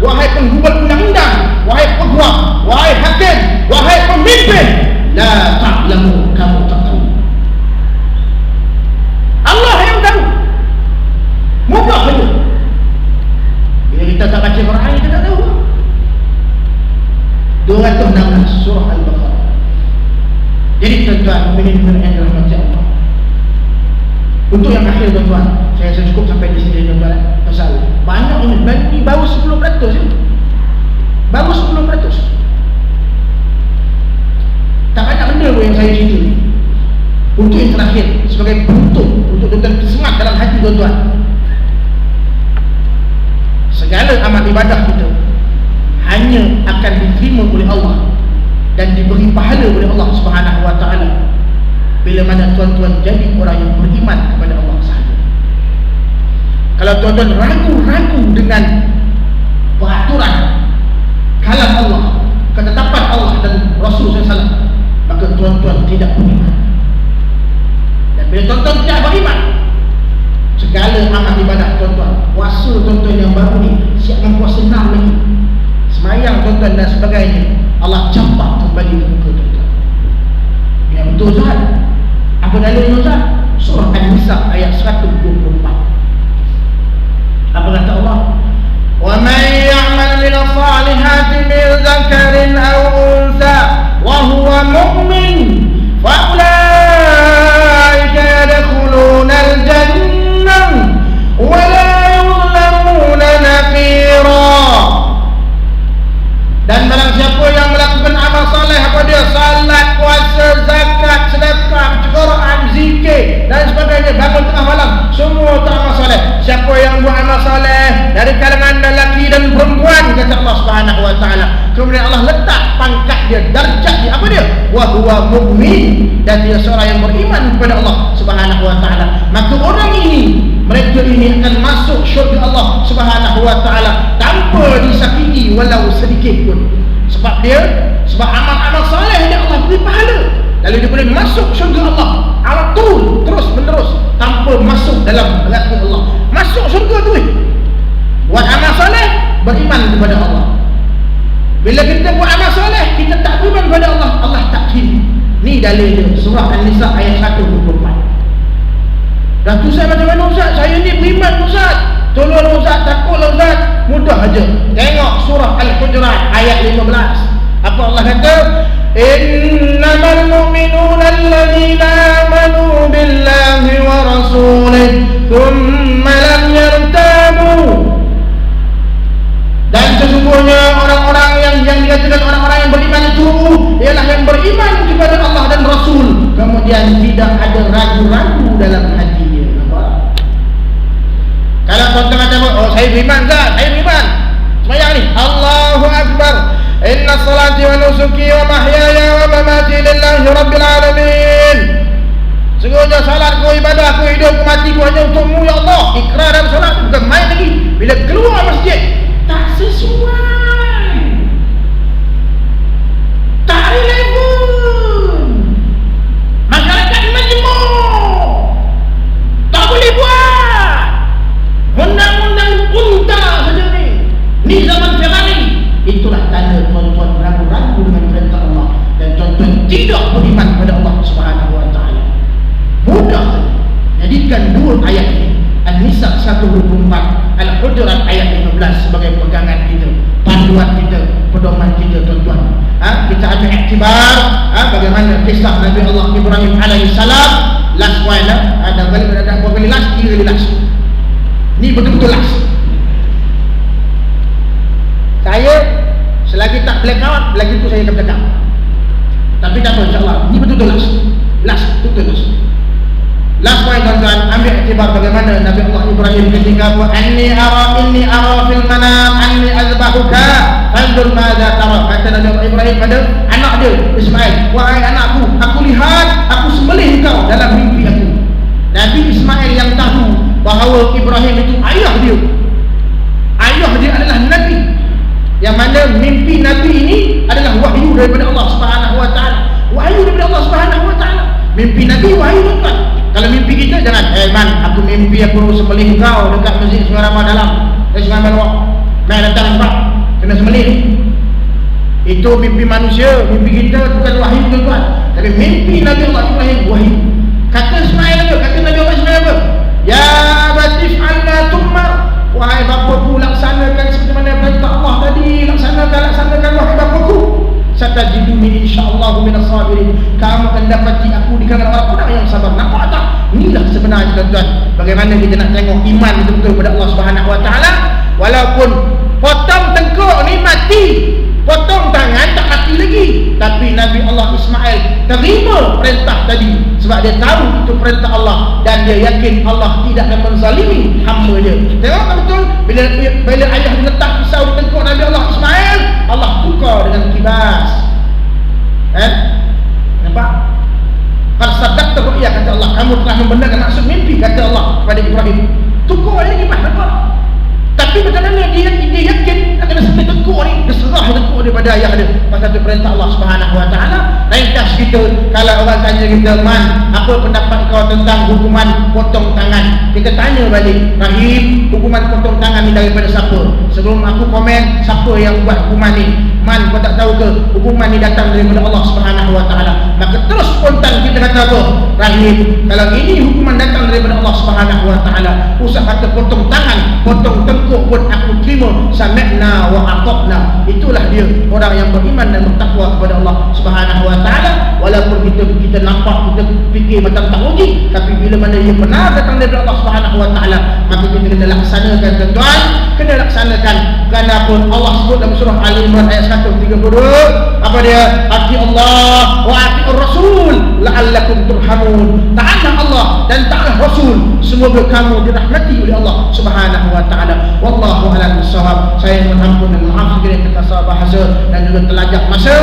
wahai pembuat undang-undang, wahai peguam, wahai hakim, wahai pemimpin, la ta'lamu, kamu tak tahu. Allah yang tahu. Mudah saja. Bila kita tak baca Quran, kita tak tahu. 216 surah Al-Baqarah. Jadi tuan-tuan, mukminin yang dirahmati Allah. Untuk yang akhir tuan-tuan, saya rasa cukup sampai di sini tuan-tuan. Pasal banyak ini baru 10% je. Baru 10%. Tak banyak benda pun yang saya cerita ni. Untuk yang terakhir, sebagai bentuk untuk tuan-tuan semangat dalam hati tuan-tuan. Segala amal ibadah kita hanya akan diterima oleh Allah dan diberi pahala oleh Allah Subhanahu wa taala bila mana tuan-tuan jadi orang yang beriman kepada Allah sahaja. Kalau tuan-tuan ragu-ragu dengan peraturan kalam Allah, ketetapan Allah dan Rasul SAW, maka tuan-tuan tidak beriman. Dan bila tuan-tuan tidak beriman, segala amal ibadah tuan-tuan, puasa tuan-tuan yang baru ni siap mempuasa 6 lagi, semayang tuan-tuan dan sebagainya, Allah campak kembali ke muka tuan-tuan. Ya betul Ustaz. Apa dalilnya Ustaz? Surah An-Nisa ayat 124. Apa kata Allah? Wa man ya'mal min as-salihati min dzakarin aw untha wa huwa mu'min fa ulaika yadkhuluna al-jannah wa la yuzlamuna naqira. Dan barang siapa yang melakukan amal soleh, apa dia? Salat, puasa, zakat, sedekah, Quran, zikir dan sebagainya, bangun tengah malam, semua itu amal soleh. Siapa yang buat amal soleh dari kalangan lelaki dan perempuan, kata Allah Subhanahu wa taala, kemudian Allah letak pangkat dia, darjat dia, apa dia? Wa huwa mu'min, dan dia seorang yang beriman kepada Allah Subhanahu wa taala. Maka orang ini, mereka ini akan masuk syurga Allah Subhanahu wa taala tanpa disakiti walau sedikit pun. Sebab amal-amal soleh dia Allah beri pahala. Lalu dia boleh masuk syurga Allah alatul, terus menerus, tanpa masuk dalam neraka Allah. Masuk syurga tu buat amal soleh, beriman kepada Allah. Bila kita buat amal soleh, kita tak beriman kepada Allah, Allah tak terima. Ni dalil dia, surah An-Nisa ayat 124. Dah tu saya macam mana Ustaz? Saya ni beriman Ustaz. Tolong Ustaz, takutlah Ustaz. Mudah aja. Tengok surah Al-Hujurat ayat 15. Apa Allah kata? Innamal mu'minuna alladhina amanu billahi wa rasulihi thumma lam yartabu. Dan sesungguhnya orang-orang yang dikatakan orang-orang yang beriman itu ialah yang beriman kepada Allah dan Rasul, kemudian tidak ada ragu-ragu dalam hatinya. Kalau tuan-tuan kata, oh saya beriman tak? Saya beriman. Semayang ni, Allahu Akbar. Inna salati wa nusuki wa mahyaya wa mamati lillahi rabbil alamin. Sesungguhnya salatku, ibadahku, hidupku, matiku hanya untukmu ya Allah. Ikrar dalam salat bukan main lagi. Bila keluar masjid, tak sesuai, tak relevan, masyarakat majmuk, tak boleh buat undang-undang unta saja ni zaman Ferrari. Itulah tanda tuan-tuan ragu-ragu dengan perintah Allah dan tuan-tuan tidak beriman kepada Allah Subhanahu wa taala. Mudah. Jadikan dua ayat ini, An-Nisa 124, Al-Hujurat ayat 15 sebagai pegangan kita, panduan kita, pedoman kita tuan-tuan. Kita ambil iktibar bagaimana kisah Nabi Allah Ibrahim alaihi salam. Last one ada berapa kali last? 3 kali last. Ni betul-betul last. Saya selagi tak blackout, lagi tu saya akan bercakap. Tapi tak apa, insyaAllah ni betul-betul last, betul last. Last point tuan-tuan, ambil iktibar bagaimana Nabi Allah Ibrahim ketika inni ara fil manam anni azbahuka fanzur madza tara. Kata Nabi Allah Ibrahim pada anak dia Ismail, wahai anakku, aku lihat aku sembelih engkau dalam mimpi aku. Nabi Ismail yang tahu bahawa Ibrahim itu ayah dia. Ayah dia adalah Nabi, yang mana mimpi Nabi ini adalah wahyu daripada Allah Subhanahu wa taala. Wahyu daripada Allah Subhanahu wa taala. Mimpi Nabi wahyu tuan. Kalau mimpi kita jangan, man, aku mimpi aku sembelih kau dekat masjid Sungai Ramah dalam, Sungai Malwak. Mai datang nampak. mimpi manusia, mimpi kita bukan wahyu tuan-tuan. Tapi mimpi Nabi Allah Ibrahim wahyu. Kata Ismail apa? Kata Nabi Allah Ismail apa? Ya batif anna tummar. Wahai bapaku, laksanakan seperti mana perintah Allah tadi. Laksanakan wahai bapaku. Satajiduni insyaallah minas sabirin. Kamu akan dapati aku di kalangan orang-orang yang sabar. Nampak tak? Inilah sebenarnya tuan-tuan, bagaimana kita nak tengok iman betul-betul pada Allah Subhanahu Wa Taala. Walaupun potong tengkuk ni mati, potong tangan tak mati lagi, tapi Nabi Allah Ismail terima perintah tadi sebab dia tahu itu perintah Allah dan dia yakin Allah tidak akan menzalimi hamba dia. Tengok betul bila ayah letak pisau di tengkuk Nabi Allah Ismail, Allah tukar dengan kibas. Nampak? Qad ru'ya, kata Allah, kamu telah membenarkan maksud mimpi, kata Allah kepada Ibrahim. Tukar lagi gimana? Nampak? Tapi bagaimana dia yakin akan sampai tengkuk ni, dia serah tengkuk daripada ayah dia pasal itu perintah Allah Subhanahu Wa Taala. Ringkas kita, kalau orang tanya kita, Man, apa pendapat kau tentang hukuman potong tangan? Kita tanya balik, Rahim, hukuman potong tangan ni daripada siapa? Sebelum aku komen, siapa yang buat hukuman ni? Man, kau tak tahu ke hukuman ni datang daripada Allah Subhanahu Wa Taala? Maka terus spontan kita kata apa? Rahim, kalau ini hukuman datang daripada Allah Subhanahu Wa Taala, usah kata potong tangan, potong tengkuk pun aku terima. Sami'na wa ata'na. Itulah dia orang yang beriman dan bertakwa kepada Allah Subhanahu Wa Taala. Walaupun kita nampak, kita fikir macam tak logik, tapi bila mana dia benar datang daripada Allah Subhanahu Wa Taala, maka kita kena laksanakan tuan-tuan, kena laksanakan. Kerana pun Allah sebut dalam surah Al-Imran ayat 132, apa dia? Ati Allah wa ati'ur Rasul la'allakum turhamun. Taatlah Allah dan taatlah Rasul, semoga kamu dirahmati oleh Allah Subhanahu Wa Taala. Wallahu a'lam bissawab. Saya mohon ampun dan maaf sekali atas salah bahasa dan juga telajak masa.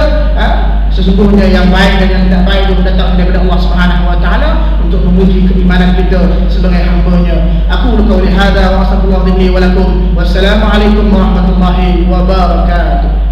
Sesungguhnya yang baik dan yang tidak baik itu datang daripada Allah Subhanahu Wa Taala untuk menguji keimanan kita sebagai hamba-Nya. Aku qauli hadza wa astaghfirullahi wa lakum. Wassalamualaikum warahmatullahi wabarakatuh.